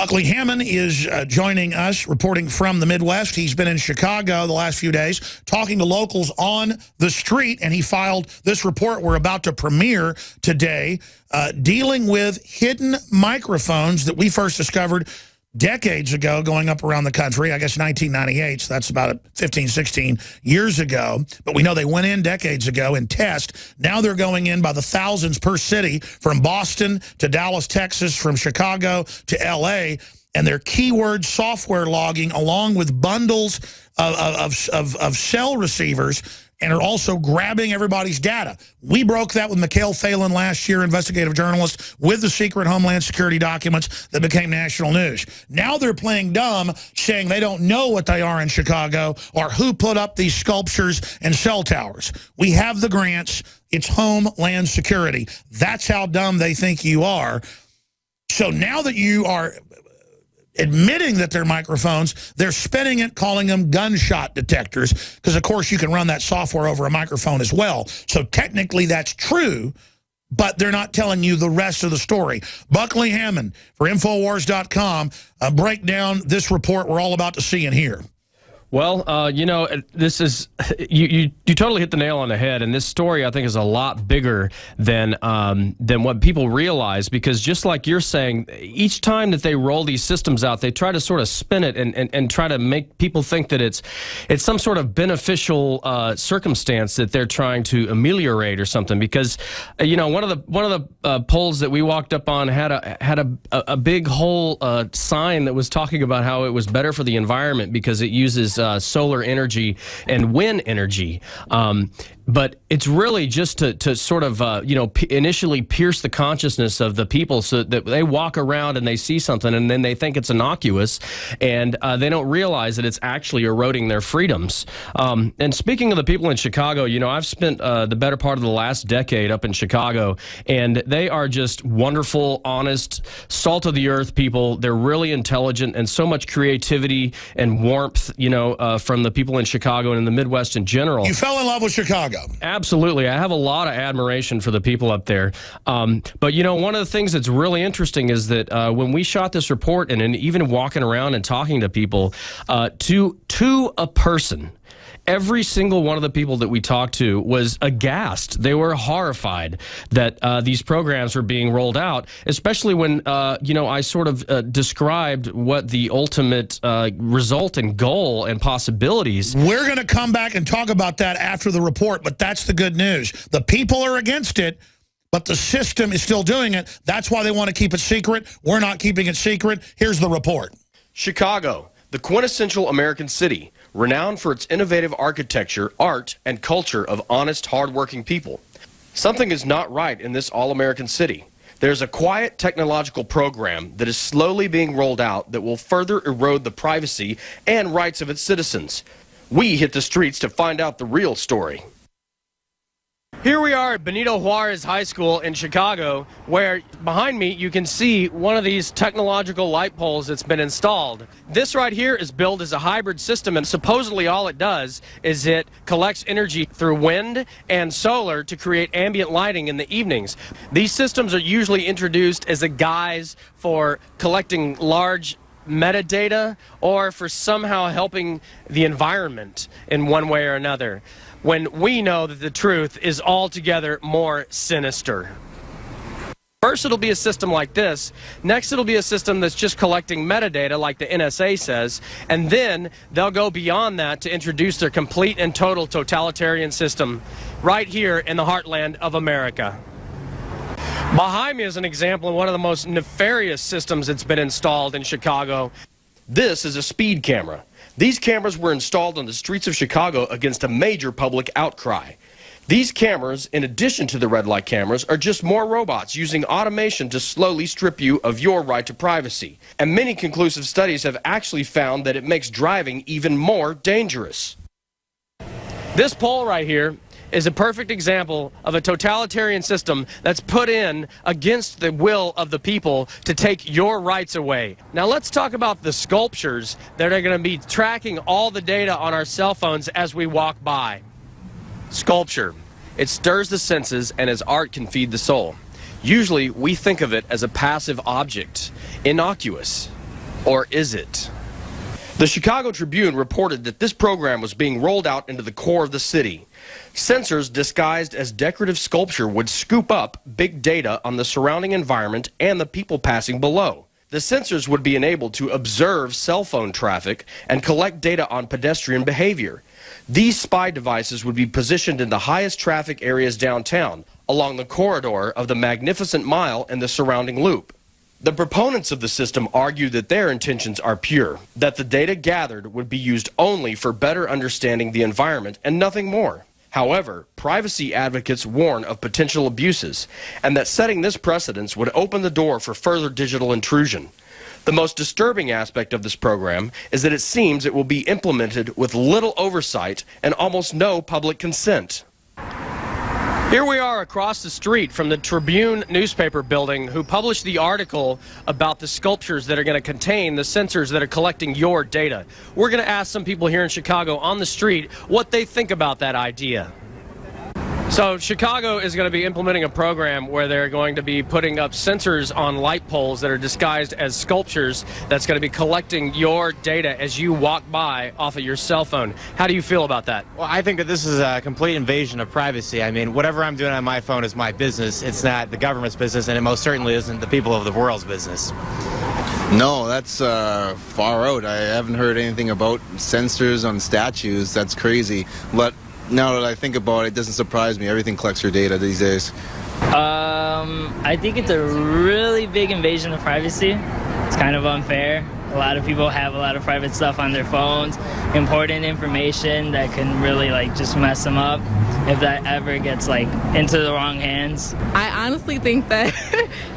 Buckley Hammond is joining us, reporting from the Midwest. He's been in Chicago the last few days, talking to locals on the street, and he filed this report we're about to premiere today, dealing with hidden microphones that we first discovered decades ago, going up around the country. I guess 1998, so that's about 15, 16 years ago. But we know they went in decades ago in test. Now they're going in by the thousands per city, from Boston to Dallas, Texas, from Chicago to L.A., and they're keyword software logging along with bundles of cell receivers, and are also grabbing everybody's data. We broke that with Mikhail Phelan last year, investigative journalist, with the secret Homeland Security documents that became national news. Now they're playing dumb, saying they don't know what they are in Chicago or who put up these sculptures and cell towers. We have the grants. It's Homeland Security. That's how dumb they think you are. So now that you are admitting that they're microphones, they're spinning it, calling them gunshot detectors, because, of course, you can run that software over a microphone as well. So technically that's true, but they're not telling you the rest of the story. Buckley Hammond for Infowars.com, break down this report we're all about to see and hear. Well, you know, this is you totally hit the nail on the head, and this story I think is a lot bigger than what people realize, because just like you're saying, each time that they roll these systems out, they try to sort of spin it and try to make people think that it's some sort of beneficial circumstance that they're trying to ameliorate or something. Because you know, one of the polls that we walked up on had a big whole sign that was talking about how it was better for the environment because it uses solar energy and wind energy. But it's really just to sort of, you know, initially pierce the consciousness of the people so that they walk around and they see something and then they think it's innocuous, and they don't realize that it's actually eroding their freedoms. And speaking of the people in Chicago, you know, I've spent the better part of the last decade up in Chicago, and they are just wonderful, honest, salt-of-the-earth people. They're really intelligent, and so much creativity and warmth, you know, from the people in Chicago and in the Midwest in general. You fell in love with Chicago. Absolutely. I have a lot of admiration for the people up there. But, you know, one of the things that's really interesting is that when we shot this report and even walking around and talking to people, to a person, every single one of the people that we talked to was aghast. They were horrified that these programs were being rolled out, especially when, you know, I sort of described what the ultimate result and goal and possibilities. We're going to come back and talk about that after the report, but that's the good news. The people are against it, but the system is still doing it. That's why they want to keep it secret. We're not keeping it secret. Here's the report. Chicago, the quintessential American city, renowned for its innovative architecture, art, and culture of honest, hard-working people. Something is not right in this all-American city. There's a quiet technological program that is slowly being rolled out that will further erode the privacy and rights of its citizens. We hit the streets to find out the real story. Here we are at Benito Juarez High School in Chicago, where behind me you can see one of these technological light poles that's been installed. This right here is built as a hybrid system, and supposedly all it does is it collects energy through wind and solar to create ambient lighting in the evenings. These systems are usually introduced as a guise for collecting large metadata or for somehow helping the environment in one way or another, when we know that the truth is altogether more sinister. First, it'll be a system like this. Next, it'll be a system that's just collecting metadata like the NSA says, and then they'll go beyond that to introduce their complete and total totalitarian system right here in the heartland of America. Behind me is an example of one of the most nefarious systems that's been installed in Chicago. This is a speed camera. These cameras were installed on the streets of Chicago against a major public outcry. These cameras, in addition to the red light cameras, are just more robots using automation to slowly strip you of your right to privacy. And many conclusive studies have actually found that it makes driving even more dangerous. This pole right here is a perfect example of a totalitarian system that's put in against the will of the people to take your rights away. Now let's talk about the sculptures that are going to be tracking all the data on our cell phones as we walk by. Sculpture. It stirs the senses, and as art can feed the soul. Usually we think of it as a passive object, innocuous. Or is it? The Chicago Tribune reported that this program was being rolled out into the core of the city. Sensors disguised as decorative sculpture would scoop up big data on the surrounding environment and the people passing below. The sensors would be enabled to observe cell phone traffic and collect data on pedestrian behavior. These spy devices would be positioned in the highest traffic areas downtown, along the corridor of the Magnificent Mile and the surrounding loop. The proponents of the system argue that their intentions are pure, that the data gathered would be used only for better understanding the environment and nothing more. However, privacy advocates warn of potential abuses, and that setting this precedence would open the door for further digital intrusion. The most disturbing aspect of this program is that it seems it will be implemented with little oversight and almost no public consent. Here we are across the street from the Tribune newspaper building, who published the article about the sculptures that are going to contain the sensors that are collecting your data. We're going to ask some people here in Chicago on the street what they think about that idea. So Chicago is going to be implementing a program where they're going to be putting up sensors on light poles that are disguised as sculptures that's going to be collecting your data as you walk by off of your cell phone. How do you feel about that? Well, I think that this is a complete invasion of privacy. I mean, whatever I'm doing on my phone is my business. It's not the government's business, and it most certainly isn't the people of the world's business. No, that's far out. I haven't heard anything about sensors on statues. That's crazy. But now that I think about it, it doesn't surprise me. Everything collects your data these days. I think it's a really big invasion of privacy. It's kind of unfair. A lot of people have a lot of private stuff on their phones, important information that can really just mess them up if that ever gets into the wrong hands. I honestly think that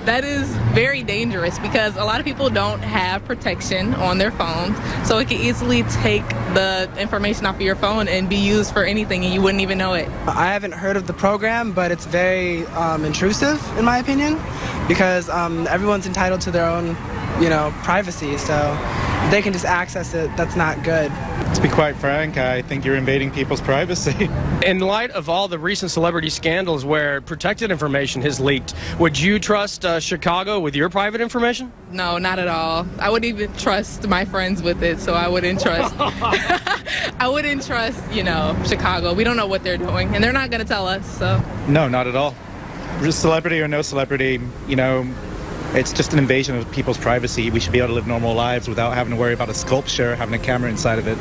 that is very dangerous because a lot of people don't have protection on their phones, so it can easily take the information off of your phone and be used for anything and you wouldn't even know it. I haven't heard of the program, but it's very intrusive in my opinion because everyone's entitled to their own privacy, so if they can just access it, that's not good. To be quite frank, I think you're invading people's privacy. In light of all the recent celebrity scandals where protected information has leaked, would you trust Chicago with your private information? No, not at all. I wouldn't even trust my friends with it, so I wouldn't trust I wouldn't trust, Chicago. We don't know what they're doing, and they're not going to tell us, so. No, not at all. Celebrity or no celebrity, it's just an invasion of people's privacy. We should be able to live normal lives without having to worry about a sculpture, having a camera inside of it.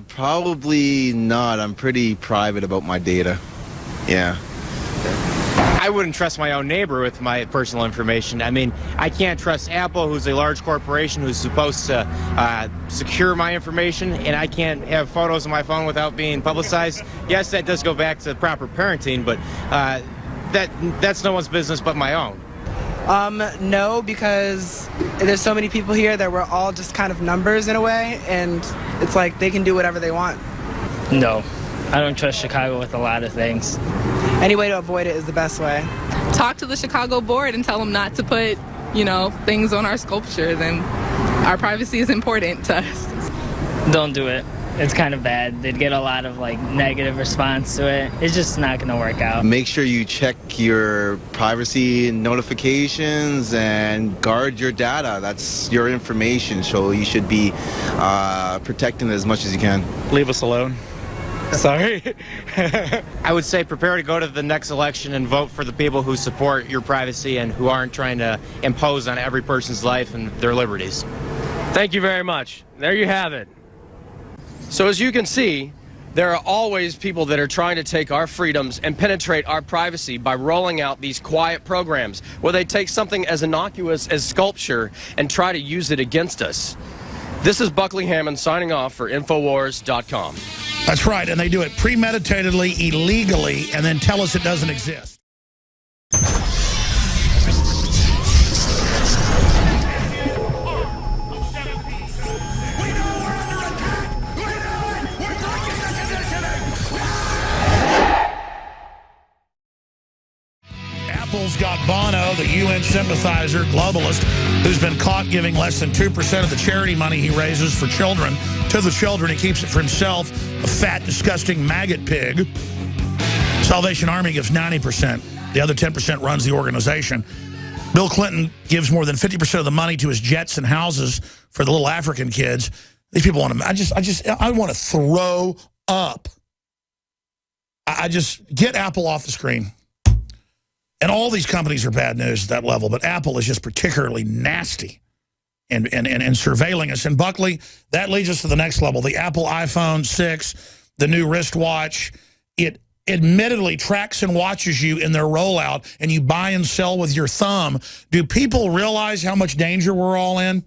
Probably not. I'm pretty private about my data. Yeah. I wouldn't trust my own neighbor with my personal information. I mean, I can't trust Apple, who's a large corporation who's supposed to secure my information, and I can't have photos on my phone without being publicized. Yes, that does go back to proper parenting, but that's no one's business but my own. No, because there's so many people here that we're all just kind of numbers in a way, and it's like they can do whatever they want. No, I don't trust Chicago with a lot of things. Any way to avoid it is the best way. Talk to the Chicago board and tell them not to put, things on our sculpture. Then our privacy is important to us. Don't do it. It's kind of bad. They'd get a lot of negative response to it. It's just not going to work out. Make sure you check your privacy notifications and guard your data. That's your information, so you should be protecting it as much as you can. Leave us alone. Sorry. I would say prepare to go to the next election and vote for the people who support your privacy and who aren't trying to impose on every person's life and their liberties. Thank you very much. There you have it. So as you can see, there are always people that are trying to take our freedoms and penetrate our privacy by rolling out these quiet programs where they take something as innocuous as sculpture and try to use it against us. This is Buckley Hammond signing off for Infowars.com. That's right, and they do it premeditatedly, illegally, and then tell us it doesn't exist. Apple's got Bono, the UN sympathizer, globalist, who's been caught giving less than 2% of the charity money he raises for children to the children. He keeps it for himself, a fat, disgusting maggot pig. Salvation Army gives 90%. The other 10% runs the organization. Bill Clinton gives more than 50% of the money to his jets and houses for the little African kids. These people want to, I want to throw up. I just get Apple off the screen. And all these companies are bad news at that level, but Apple is just particularly nasty and surveilling us. And Buckley, that leads us to the next level. The Apple iPhone 6, the new wristwatch, it admittedly tracks and watches you in their rollout, and you buy and sell with your thumb. Do people realize how much danger we're all in?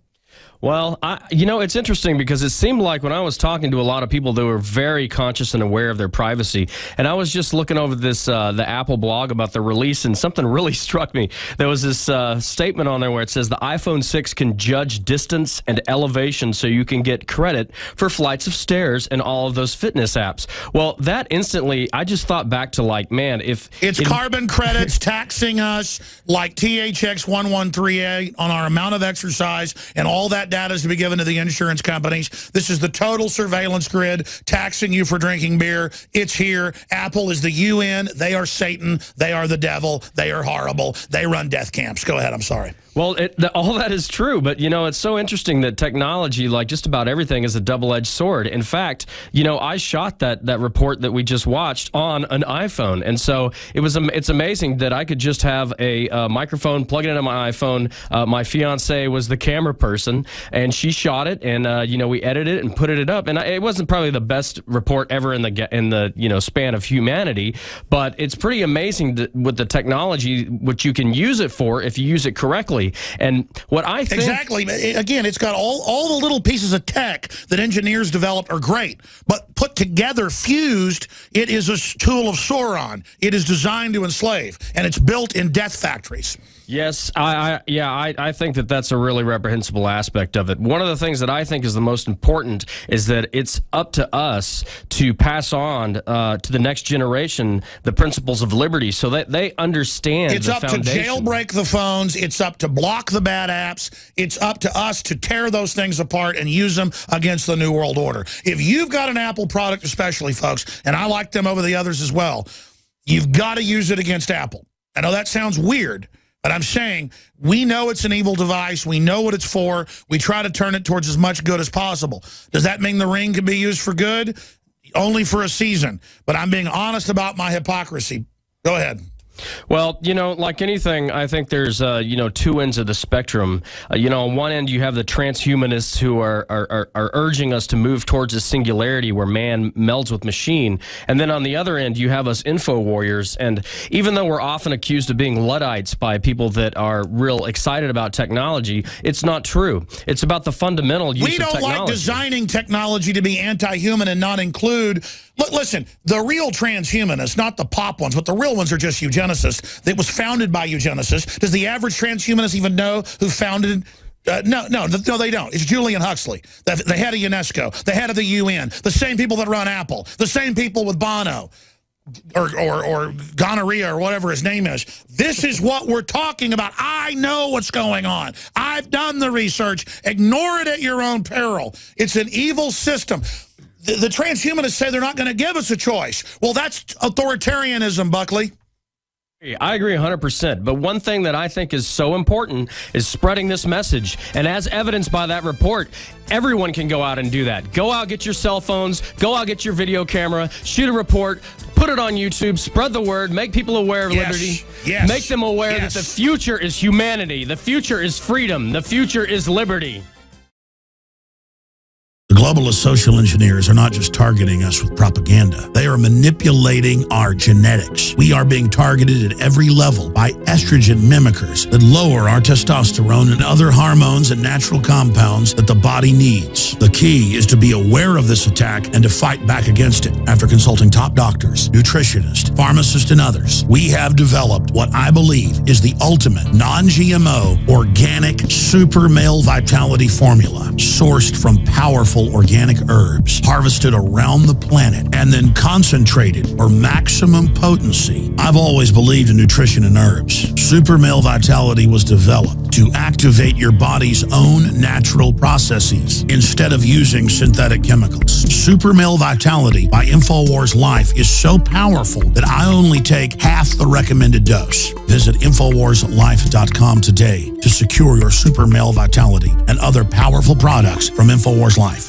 Well, you know, it's interesting because it seemed like when I was talking to a lot of people, they were very conscious and aware of their privacy. And I was just looking over this, the Apple blog about the release, and something really struck me. There was this statement on there where it says the iPhone 6 can judge distance and elevation so you can get credit for flights of stairs and all of those fitness apps. Well, that instantly, I just thought back to like, man, if... It's carbon credits taxing us like THX 1138 on our amount of exercise, and all that data is to be given to the insurance companies. This is the total surveillance grid taxing you for drinking beer. It's here. Apple is the UN. They are Satan. They are the devil. They are horrible. They run death camps. Go ahead. I'm sorry. Well, all that is true, but, you know, it's so interesting that technology, like just about everything, is a double-edged sword. In fact, you know, I shot that report that we just watched on an iPhone, and so it's amazing that I could just have a microphone, plug it into my iPhone. My fiance was the camera person, and she shot it, and, you know, we edited it and put it up, and it wasn't probably the best report ever in the you know, span of humanity, but it's pretty amazing that with the technology, what you can use it for if you use it correctly. And what I think... Exactly. Again, it's got all the little pieces of tech that engineers developed are great, but put together, fused, it is a tool of Sauron. It is designed to enslave, and it's built in death factories. Yes, I think that that's a really reprehensible aspect of it. One of the things that I think is the most important is that it's up to us to pass on to the next generation the principles of liberty so that they understand it's the up foundation. to jailbreak the phones. It's up to block the bad apps. It's up to us to tear those things apart and use them against the New World Order. If you've got an Apple product, especially, folks, and I like them over the others as well, you've got to use it against Apple. I know that sounds weird, but I'm saying we know it's an evil device. We know what it's for. We try to turn it towards as much good as possible. Does that mean the ring can be used for good? Only for a season. But I'm being honest about my hypocrisy. Go ahead. Well, you know, like anything, I think there's, you know, two ends of the spectrum. You know, on one end, you have the transhumanists who are urging us to move towards a singularity where man melds with machine. And then on the other end, you have us info warriors. And even though we're often accused of being Luddites by people that are real excited about technology, it's not true. It's about the fundamental use of technology. We don't like designing technology to be anti-human and not include... Listen, the real transhumanists, not the pop ones, but the real ones are just eugenicists. That was founded by eugenicists. Does the average transhumanist even know who founded... No, they don't. It's Julian Huxley, the head of UNESCO, the head of the UN, the same people that run Apple, the same people with Bono, or gonorrhea, or whatever his name is. This is what we're talking about. I know what's going on. I've done the research. Ignore it at your own peril. It's an evil system. The transhumanists say they're not going to give us a choice. Well, that's authoritarianism, Buckley. I agree 100%. But one thing that I think is so important is spreading this message. And as evidenced by that report, everyone can go out and do that. Go out, get your cell phones, go out, get your video camera, shoot a report, put it on YouTube, spread the word, make people aware of liberty, make them aware that the future is humanity, the future is freedom, the future is liberty. The globalist social engineers are not just targeting us with propaganda. They are manipulating our genetics. We are being targeted at every level by estrogen mimickers that lower our testosterone and other hormones and natural compounds that the body needs. The key is to be aware of this attack and to fight back against it. After consulting top doctors, nutritionists, pharmacists, and others, we have developed what I believe is the ultimate non-GMO, organic, super male vitality formula sourced from powerful organic herbs harvested around the planet and then concentrated for maximum potency. I've always believed in nutrition and herbs. Super Male Vitality was developed to activate your body's own natural processes instead of using synthetic chemicals. Super Male Vitality by InfoWars Life is so powerful that I only take half the recommended dose. Visit InfoWarsLife.com today to secure your Super Male Vitality and other powerful products from InfoWars Life.